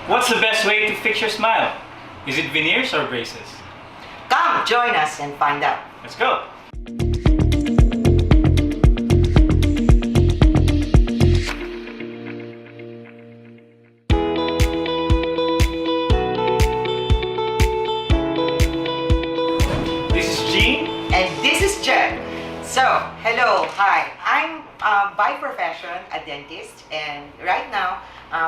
What's the best way to fix your smile? Is it veneers or braces? Come, join us and find out. Let's go! This is Gene. And this is Jen. So, hello, hi. I'm by profession a dentist, and right now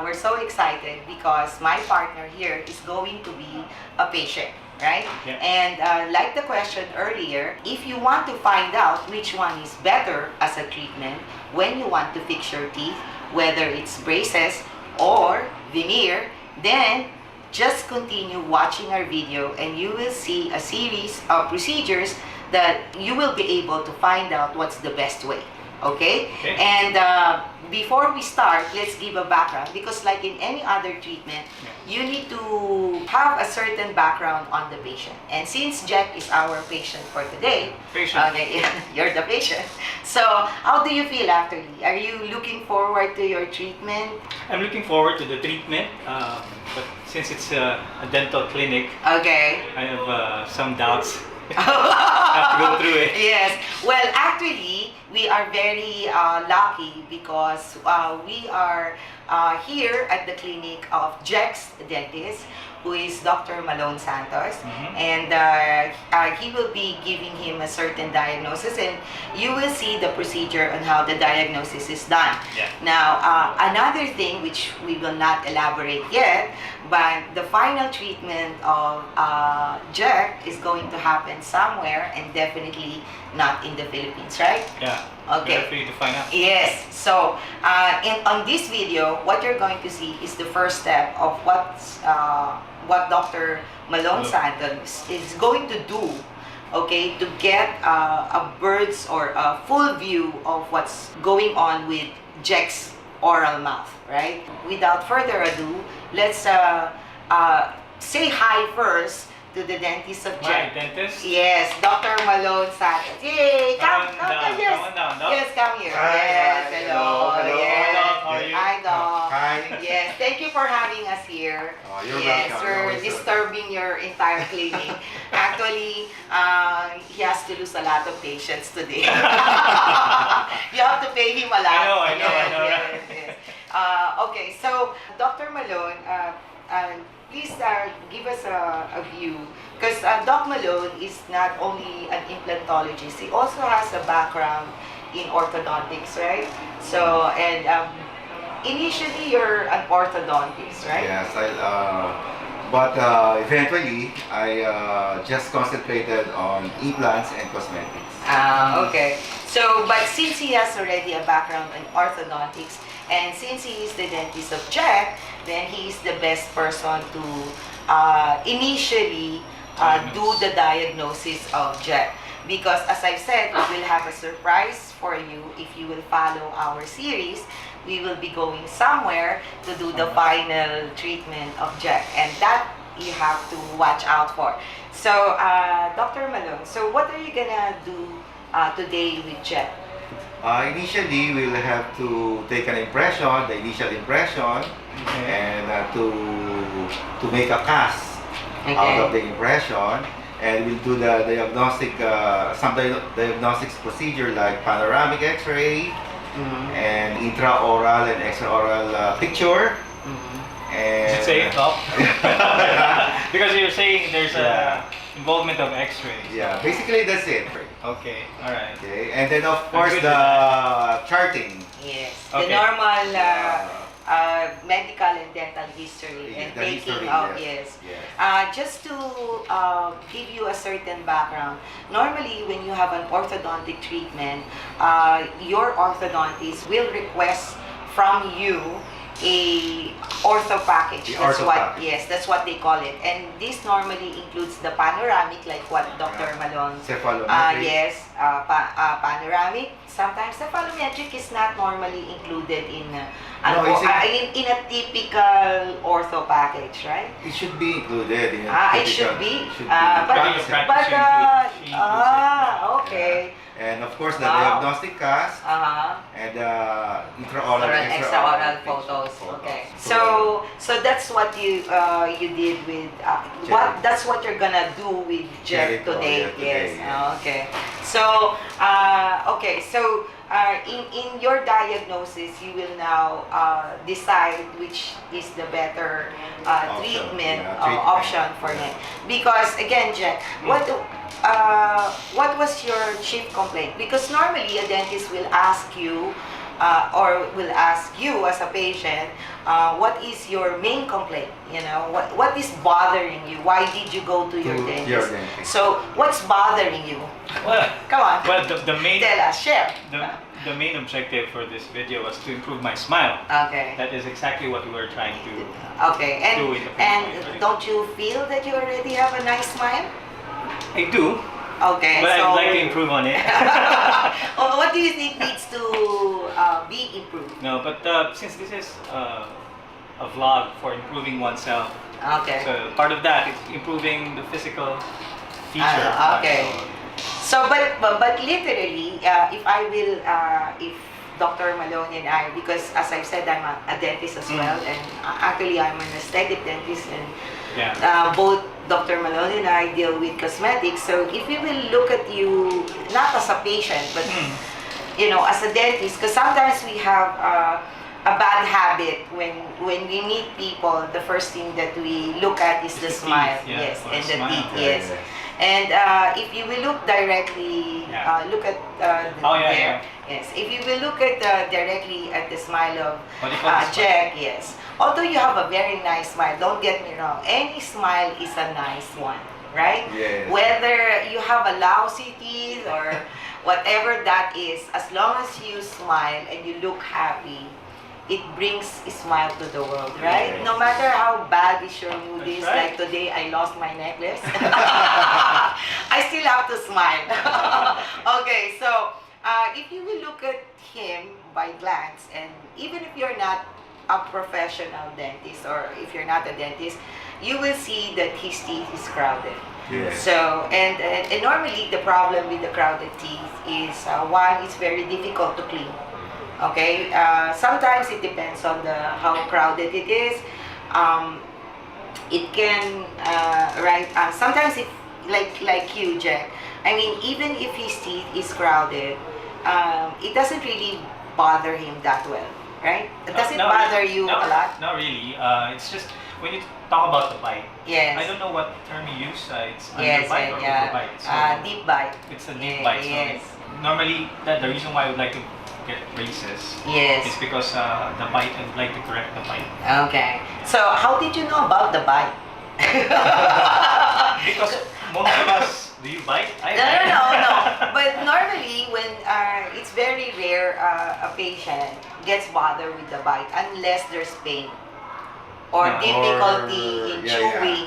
we're so excited because my partner here is going to be a patient, right? Yeah. And like the question earlier, if you want to find out which one is better as a treatment when you want to fix your teeth, whether it's braces or veneer, then just continue watching our video and you will see a series of procedures that you will be able to find out what's the best way. Okay? And before we start, let's give a background, because like in any other treatment, you need to have a certain background on the patient. And since Jack is our patient for today, okay, you're the patient. So how do you feel actually? Are you looking forward to your treatment? I'm looking forward to the treatment, but since it's a dental clinic, okay, I have some doubts. Have to go through it. Yes. Well, actually, we are very lucky because we are here at the clinic of Jack's dentist, who is Dr. Malone Santos, and he will be giving him a certain diagnosis, and you will see the procedure on how the diagnosis is done. Yeah. Now, another thing which we will not elaborate yet, but the final treatment of Jack is going to happen somewhere, and definitely not in the Philippines, right? Yeah. Okay. For you to find out. Yes. So, on this video, what you're going to see is the first step of what Dr. Malone Santos is going to do, okay, to get a bird's or a full view of what's going on with Jack's oral mouth, right? Without further ado, let's say hi first to the dentist of Jack. My dentist? Yes, Dr. Malone Santos. Yay! Come down, yes. come on down, Doc. Yes, come here. Hi, yes, hi. hello. Hello. Yes. Hello, how are you? Hi, Doc. Hi. Yes, thank you for having us here. Oh, you're yes, welcome. we're You're always disturbing your entire clinic. Actually, he has to lose a lot of patients today. You have to pay him a lot. I know, Yes, yes. Okay, so Dr. Malone, please give us a view, because Doc Malone is not only an implantologist, he also has a background in orthodontics, right? So, and initially you're an orthodontist, right? Yes, but eventually I just concentrated on implants and cosmetics. Okay. So, but since he has already a background in orthodontics, and since he is the dentist of Jack, then he is the best person to initially do the diagnosis of Jack. Because as I've said, we will have a surprise for you if you will follow our series. We will be going somewhere to do the final treatment of Jack, and that you have to watch out for. So, Dr. Malone, so what are you gonna do today with Jack? Initially, we'll have to take an impression, the initial impression, and to make a cast out of the impression, and we'll do the diagnostic, some diagnostics procedure like panoramic X-ray, and intraoral and extraoral picture. And Is it safe, Doc? Because you're saying there's a involvement of X-rays. yeah, basically that's it. Okay, alright. Okay, and then of course good the charting. Yes, Okay. the normal medical and dental history and the taking history, of, yes. just to give you a certain background, normally when you have an orthodontic treatment, your orthodontist will request from you a ortho package. That's what they call it. And this normally includes the panoramic, like what Dr. Malone Cephalometric. panoramic, sometimes the volumetric is not normally included in No, in a typical ortho package, right? It should be included in It should be. Should But Practice she includes it. okay. and of course the Wow. diagnostic cast and intraoral and Extraoral photos. Okay. So that's what you did with what that's what you're gonna do with Jeff today. Yes. Okay. So okay. So in your diagnosis, you will now decide which is the better treatment option for him. Because again, Jack, what was your chief complaint? Because normally a dentist will ask you or will ask you as a patient, what is your main complaint? You know, what is bothering you? Why did you go to your dentist? So what's bothering you? Well, Come on. well, the main Tell us, share. the main objective for this video was to improve my smile. Okay. That is exactly what we were trying to Okay. do in the And don't you feel that you already have a nice smile? I do, Okay. but so I'd like to improve on it. what do you think needs to be improved? No, but since this is a vlog for improving oneself, Okay. so part of that is improving the physical feature. Okay. So, but literally, if I will, if Dr. Malone and I, because as I've said, I'm a dentist as well, and actually I'm an aesthetic dentist, and Yeah. both Dr. Malone and I deal with cosmetics. So if we will look at you not as a patient, but you know, as a dentist, because sometimes we have a bad habit when we meet people. The first thing that we look at is the smile, teeth, yeah, yes, or and the smile. teeth, yes. And if you will look directly, look at there. Yes, if you will look at directly at the smile of What do you call this Jack, yes. Although you have a very nice smile, don't get me wrong. Any smile is a nice one, right? Yes. Whether you have a lousy teeth or whatever that is, as long as you smile and you look happy, it brings a smile to the world, right? Yes. No matter how bad is your mood That's is, right. like today I lost my necklace. I still have to smile. Okay, so if you will look at him by glance, and even if you're not a professional dentist or if you're not a dentist, you will see that his teeth is crowded. Yes. So, and normally the problem with the crowded teeth is one, it's very difficult to clean. Okay, sometimes it depends on how crowded it is. It can sometimes if like you, Jack. I mean, even if his teeth is crowded, it doesn't really bother him that well, right? Does it bother you a lot? Not really. It's just when you talk about the bite. Yes. I don't know what term you use. It's Yes, underbite or overbite. So deep bite. it's a deep bite. So Yes. normally, the reason why I would like to get braces Yes. is because the bite. I would like to correct the bite. Okay. So, how did you know about the bite? Because most of us, do you bite? I No, bite. no. But normally, when it's very rare, a patient gets bothered with the bite unless there's pain or difficulty in chewing,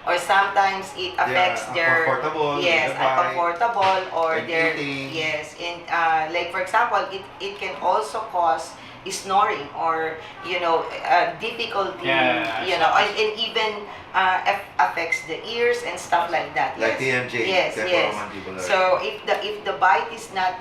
or sometimes it affects their uncomfortable with the bite, uncomfortable or and their eating. and like for example, it can also cause snoring or difficulty, and even affects the ears and stuff like that. Like yes. TMJ, Yes, yes. temporomandibular. So if the bite is not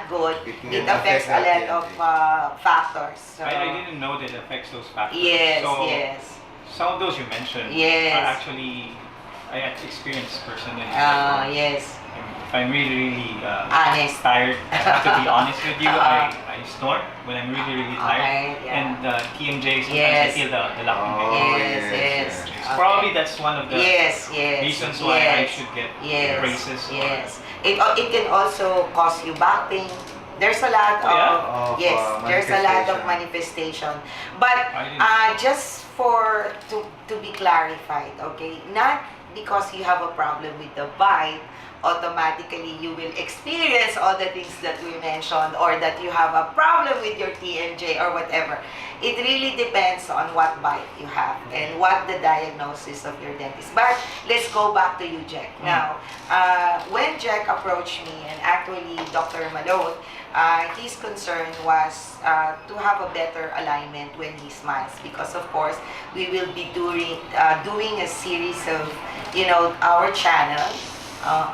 good, It can it affects a affect lot that of factors. So, I didn't know that it affects those factors. yes, So yes, some of those you mentioned Yes. are actually I experienced personally. yes. If I'm really Honest. tired, I have to be honest with you. I snore when I'm really tired. Okay, yeah. And TMJ, sometimes Yes. I feel the locking Oh, bed. Yes, yes. So probably that's one of the Yes, reasons why I should get yes, braces. or- Yes. It can also cause you back pain. There's a lot Oh, of yeah? there's a lot of manifestation. But I didn't- just to be clarified, okay? Not because you have a problem with the bite, automatically you will experience all the things that we mentioned, or that you have a problem with your TMJ or whatever. It really depends on what bite you have and what the diagnosis of your dentist. But let's go back to you, Jack. Now, when Jack approached me, and actually Dr. Malone, his concern was to have a better alignment when he smiles, because of course we will be doing a series of, you know, our channel,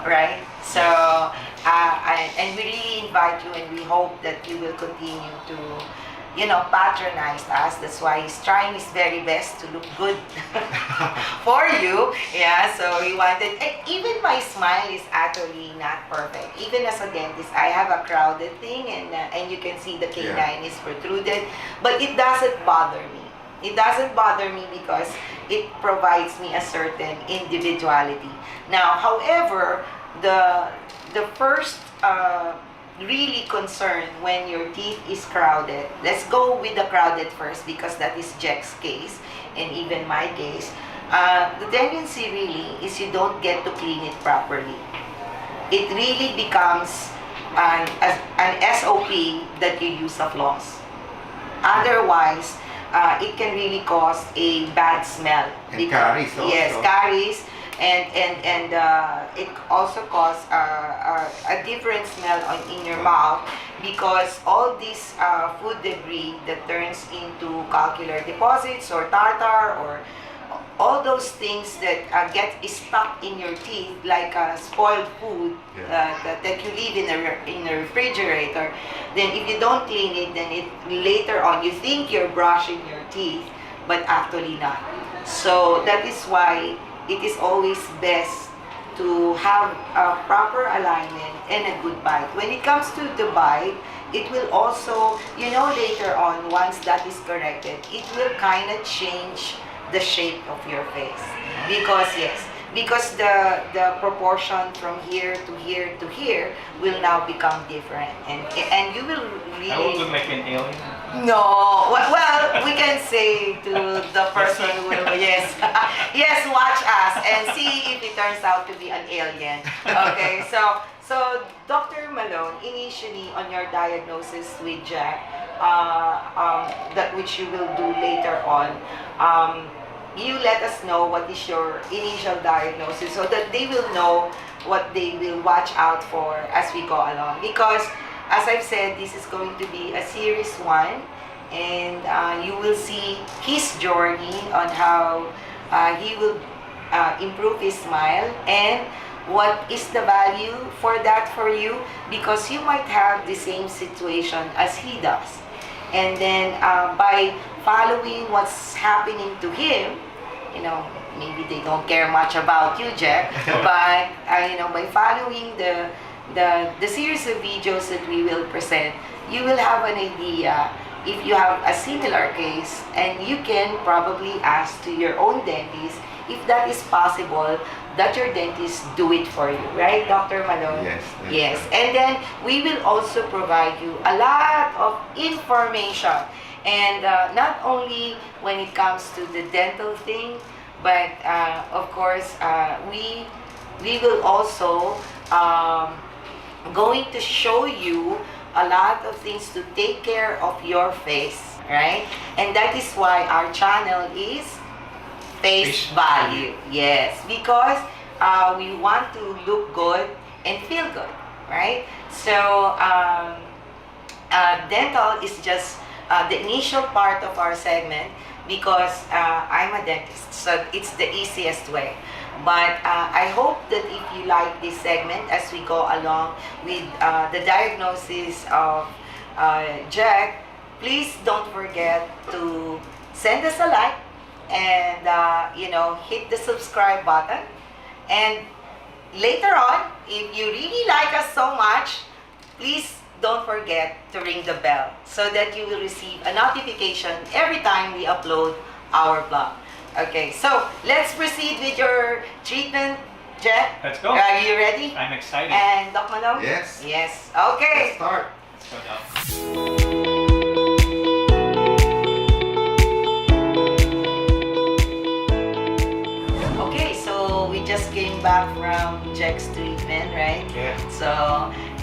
right? So and we really invite you, and we hope that you will continue to, you know, patronize us. That's why he's trying his very best to look good for you. Yeah, so he wanted, even my smile is actually not perfect. Even as a dentist, I have a crowded thing, and you can see the canine is protruded, but it doesn't bother me. It doesn't bother me because it provides me a certain individuality. Now, however, the first really concerned when your teeth is crowded. Let's go with the crowded first, because that is Jack's case and even my case. The tendency really is you don't get to clean it properly. It really becomes an SOP that you use a floss. Otherwise, it can really cause a bad smell. And caries also. Yes, caries. And it also causes a different smell in your mouth, because all this food debris that turns into calcular deposits or tartar, or all those things that get stuck in your teeth, like spoiled food that you leave in a refrigerator. Then if you don't clean it, then it later on you think you're brushing your teeth, but actually not. So that is why it is always best to have a proper alignment and a good bite. When it comes to the bite, it will also, you know, later on, once that is corrected, it will kind of change the shape of your face. Because the proportion from here to here to here will now become different, and you will really... I will look like an alien. No, well, we can say to the person who will, yes, yes, watch us and see if it turns out to be an alien. Okay, so Dr. Malone, initially on your diagnosis with Jack, that which you will do later on, you let us know what is your initial diagnosis, so that they will know what they will watch out for as we go along. Because, as I've said, this is going to be a series 1, and you will see his journey on how he will improve his smile, and what is the value for that for you, because you might have the same situation as he does. And then by following what's happening to him, you know, maybe they don't care much about you, Jack, but you know, by following the series of videos that we will present, you will have an idea if you have a similar case, and you can probably ask to your own dentist if that is possible, that your dentist do it for you, right, Dr. Malone? Yes. Yes. And then we will also provide you a lot of information, and not only when it comes to the dental thing, but of course we will also going to show you a lot of things to take care of your face, right? And that is why our channel is Face Value. Yes, because we want to look good and feel good, right? So dental is just the initial part of our segment, because I'm a dentist, so it's the easiest way. But I hope that if you like this segment as we go along with the diagnosis of Jack, please don't forget to send us a like, and you know, hit the subscribe button. And later on, if you really like us so much, please don't forget to ring the bell, so that you will receive a notification every time we upload our vlog. Okay, so let's proceed with your treatment, Jack. Let's go. Are you ready? I'm excited. And Doc Malone? Yes. Yes. Okay. Let's start. Let's go now. Okay, so we just came back from Jack's treatment, right? Yeah. So,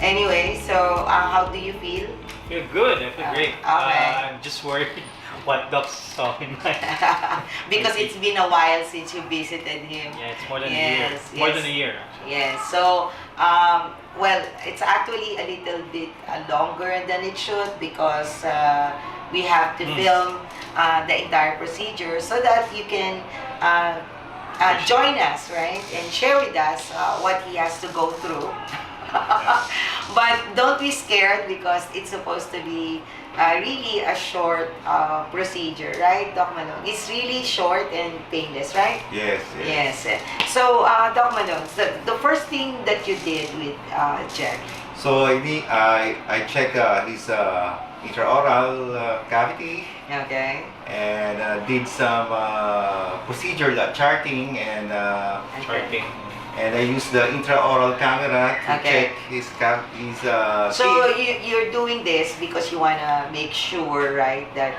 anyway, so how do you feel? I feel good. I feel great. Okay. I'm just worried what Doc saw in my. Because it's been a while since you visited him. Yeah, it's more than a year. Yes, More yes. than a year, actually. Yes, so, well, it's actually a little bit longer than it should because we have to film the entire procedure so that you can join us, right? And share with us what he has to go through. But don't be scared because it's supposed to be really a short procedure, right, Doc Malone? It's really short and painless, right? Yes. Yes. So, Doc Malone, the first thing that you did with Jack. So I check his intraoral cavity Okay. and did some procedure charting and Charting. and I used the intraoral camera to Okay. check his So teeth. you're doing this because you wanna make sure, right, that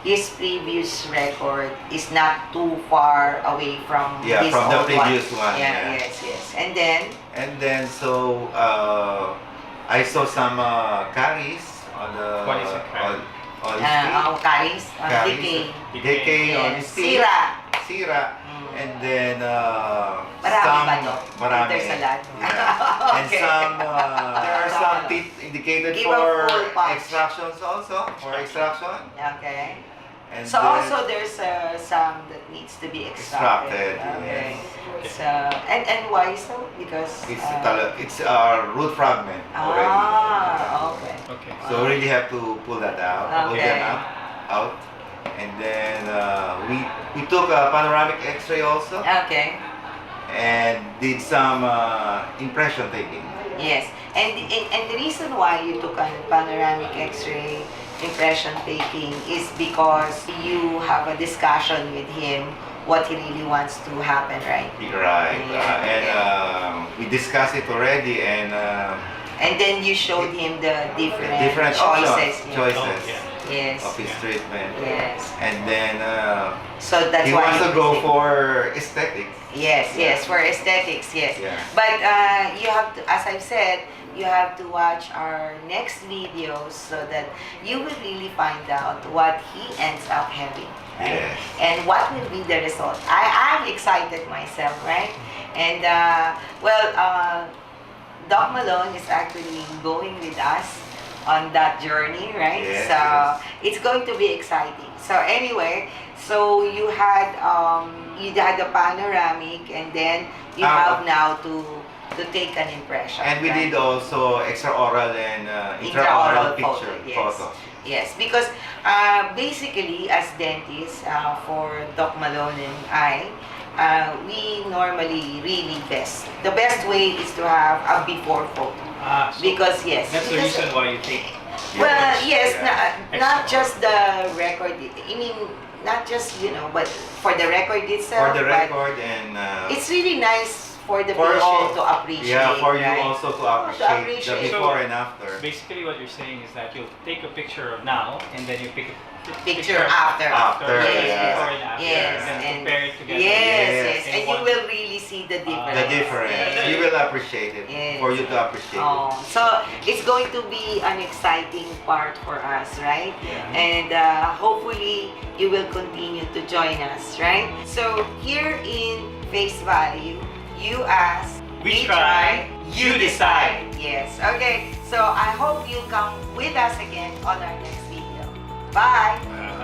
his previous record is not too far away from Yeah, this from the old previous one, Yeah, yeah. yes. And then so I saw some caries on the What is a caries? on his teeth. caries, Caries, decay. decay on Yes. his teeth. Sira. Mm. And then Marami ba to? marami. There's a lot. Yeah. And Okay. some there are some Okay. teeth indicated Give a for full punch. extractions also, for extraction. Okay. And So then also there's some that needs to be extracted. Okay. yes. So and why so? Because It's a root fragment already. Okay. Okay. So really have to pull that out, pull Okay. them out. And then we took a panoramic X-ray also Okay. and did some impression taking. Yes. And the reason why you took a panoramic X-ray impression taking is because you have a discussion with him what he really wants to happen, right? Right. Yeah. And we discussed it already and then you showed him the different choices. options, choices Oh, yeah. Yes. of his treatment. Yes. And then So that's he why wants to you go say- for aesthetics. Yes, yes, for aesthetics, yes. Yeah. But you have to, as I've said, you have to watch our next videos so that you will really find out what he ends up having, right? Yes. And what will be the result. I'm excited myself, right? And Doc Malone is actually going with us on that journey, right? Yes, So yes. it's going to be exciting. So anyway, so you had a panoramic, and then you have now to take an impression. And we right? did also extraoral and Intraoral intraoral picture yes. photos. Yes, because basically as dentists, for Doc Malone and I, we normally really the best way is to have a before photo. So Because yes, that's the because- reason why you take. Well, yes, Yeah. not just the record. I mean, not just but for the record itself. For the but record and it's really nice for the for patient to appreciate. yeah, for you right? also to appreciate the appreciate. before So, and after. Basically, what you're saying is that you'll take a picture of now, and then you pick a Picture after. After, Yes, yeah. before and after, Yes, and then and compare it together. Yes, Yes. yes, and you one- will really see the difference. The difference. Yes. You will appreciate it. Yes. For you to appreciate Oh, so it's going to be an exciting part for us, right? Yeah. And hopefully you will continue to join us, right? So here in Face Value, you ask, We try, you decide. Yes. Okay. So I hope you come with us again on our next video. Bye. it.